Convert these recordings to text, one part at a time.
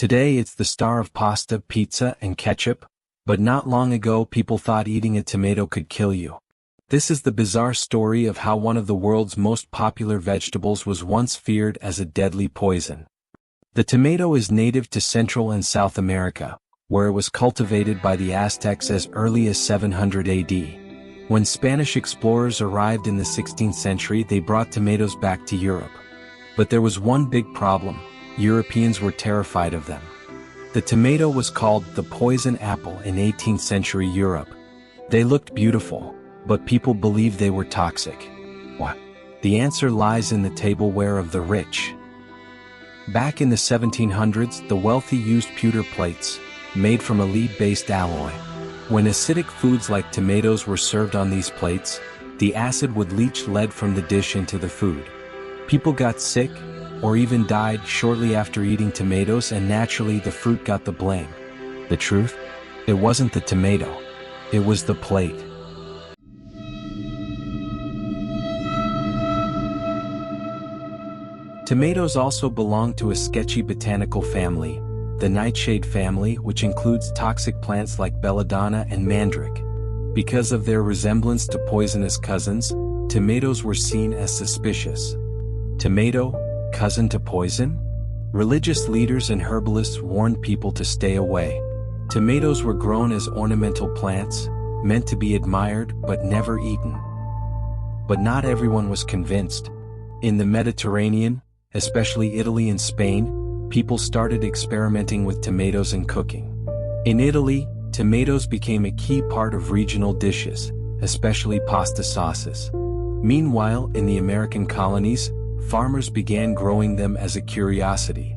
Today it's the star of pasta, pizza, and ketchup, but not long ago people thought eating a tomato could kill you. This is the bizarre story of how one of the world's most popular vegetables was once feared as a deadly poison. The tomato is native to Central and South America, where it was cultivated by the Aztecs as early as 700 AD. When Spanish explorers arrived in the 16th century, they brought tomatoes back to Europe. But there was one big problem: Europeans were terrified of them. The tomato was called the poison apple in 18th century Europe. They looked beautiful, but people believed they were toxic. What? The answer lies in the tableware of the rich. Back in the 1700s, the wealthy used pewter plates, made from a lead-based alloy. When acidic foods like tomatoes were served on these plates, the acid would leach lead from the dish into the food. People got sick, or even died shortly after eating tomatoes, and naturally the fruit got the blame. The truth? It wasn't the tomato. It was the plate. Tomatoes also belong to a sketchy botanical family, the nightshade family, which includes toxic plants like belladonna and mandrake. Because of their resemblance to poisonous cousins, tomatoes were seen as suspicious. Tomato, cousin to poison? Religious leaders and herbalists warned people to stay away. Tomatoes were grown as ornamental plants, meant to be admired but never eaten. But not everyone was convinced. In the Mediterranean, especially Italy and Spain, people started experimenting with tomatoes in cooking. In Italy, tomatoes became a key part of regional dishes, especially pasta sauces. Meanwhile, in the American colonies, farmers began growing them as a curiosity.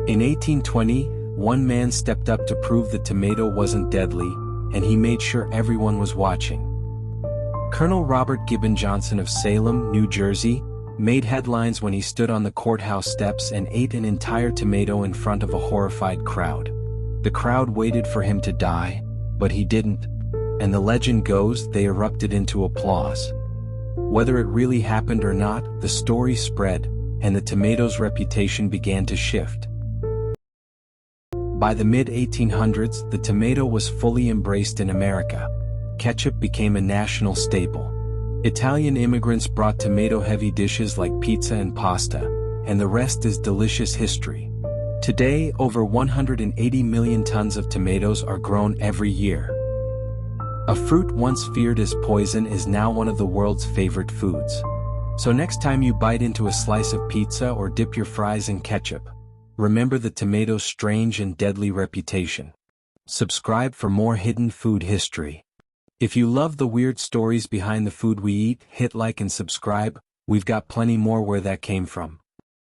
In 1820, one man stepped up to prove the tomato wasn't deadly, and he made sure everyone was watching. Colonel Robert Gibbon Johnson of Salem, New Jersey, made headlines when he stood on the courthouse steps and ate an entire tomato in front of a horrified crowd. The crowd waited for him to die, but he didn't, and the legend goes they erupted into applause. Whether it really happened or not, the story spread, and the tomato's reputation began to shift. By the mid-1800s, the tomato was fully embraced in America. Ketchup became a national staple. Italian immigrants brought tomato-heavy dishes like pizza and pasta, and the rest is delicious history. Today, over 180 million tons of tomatoes are grown every year. A fruit once feared as poison is now one of the world's favorite foods. So next time you bite into a slice of pizza or dip your fries in ketchup, remember the tomato's strange and deadly reputation. Subscribe for more hidden food history. If you love the weird stories behind the food we eat, hit like and subscribe. We've got plenty more where that came from.